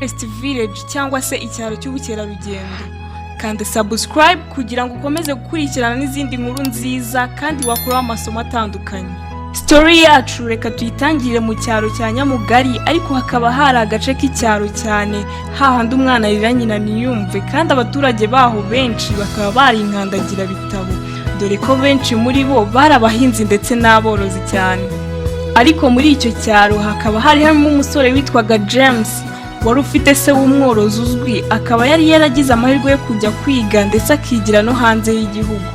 village cyangwa se icyaro cy'ubukerarugendo. Kanda subscribe kugira ngo ukomeze gukurikirana n'izindi nkuru nziza kandi wakuraho amasomo atandukanye. Story yacu reka tuyitangire mu cyaro cya Nyamugari, ariko hakaba hari agace k'icyaro cyane hahandi umwana arira nyina ntiyumve, kandi abaturage baho benshi bakaba bari inkandagira bitabo, dore ko benshi muri bo bari abahinzi ndetse n'aborozi cyane. Ariko muri icyo cyaro hakaba harimo umusore witwaga James wari ufite se w'umworozi uzwi, akaba yari yaragize amahirwe yo kujya kwiga ndetse akigira no hanze y'igihugu.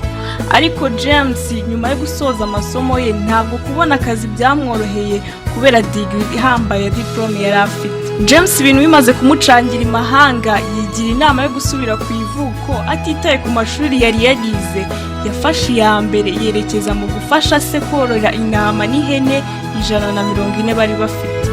Ariko James nyuma yo gusoza amasomo ye ntabwo kubona akazi byamworoheye kubera degree ihambaye ya diplome yari afite. James ibintu bimaze kumucangira imahanga, yigira inama yo gusubira ku ivuko atitaye ku mashuri yari yarize. Yafashe iya mbere yerekeza mu gufasha se korora intama n'ihene 140 bari bafite.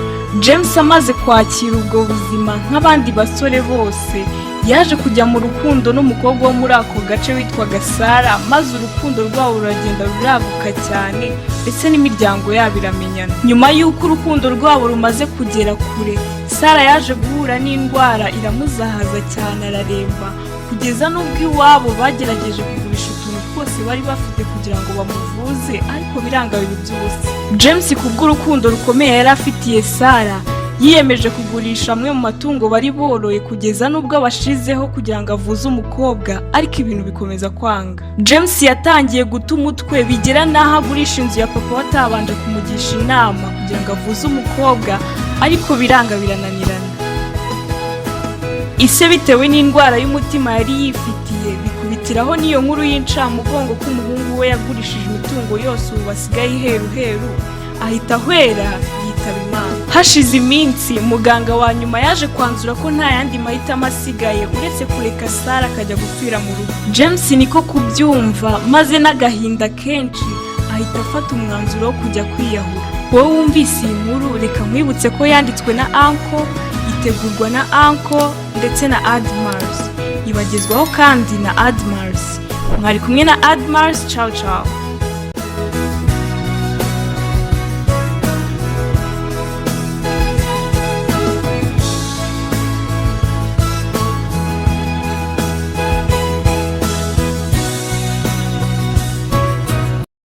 James amaze kwakira ubwo buzima nk'abandi basore bose, yaje kujya mu rukundo n'umukobwa wo muri ako gace witwaga Sara, maze urukundo rwabo ruragenda ruraguka cyane ndetse n'imiryango yabo iramenyana. Nyuma y'uko urukundo rwabo rumaze kugera kure, Sara yaje guhura n'indwara iramuzahaza cyane araremba, kugeza n'ubwo iwabo bagerageje kugurisha utuntu twose bari bafite kugira ngo bamuvuze, ariko biranga bibi byose. James kubw'urukundo rukomeye yari afitiye Sara, yiyemeje kugurisha amwe mu matungo bari boroye kugeza n'ubwo abashizeho kugira ngo avuze umukobwa, ariko ibintu bikomeza kwanga. James yatangiye guta umutwe bigera n'aho agurisha inzu ya papa watabanje kumugisha inama kugira ngo avuze umukobwa, ariko biranga birananirana. Ise bitewe n'indwara y'umutima yari yifitiye, bikubitiraho n'iyo nkuru y'incamugongo ko umuhungu we yagurishije imitungo yose ubu basigaye iheruheru, ahita ahwera yitaba Imana. Hashize iminsi muganga wa nyuma yaje kwanzura ko nta yandi mahitamo asigaye uretse kureka Sara akajya gupfira mu rugo. James niko kubyumva maze n'agahinda kenshi ahita afata umwanzuro wo kujya kwiyahura. Wowe wumvise iyi nkuru reka nkwibutse ko yanditswe na Uncle, itegurwa na Uncle ndetse na Admars, ibagezwaho kandi na Admars. Mwari kumwe na Admars. Ciao ciao.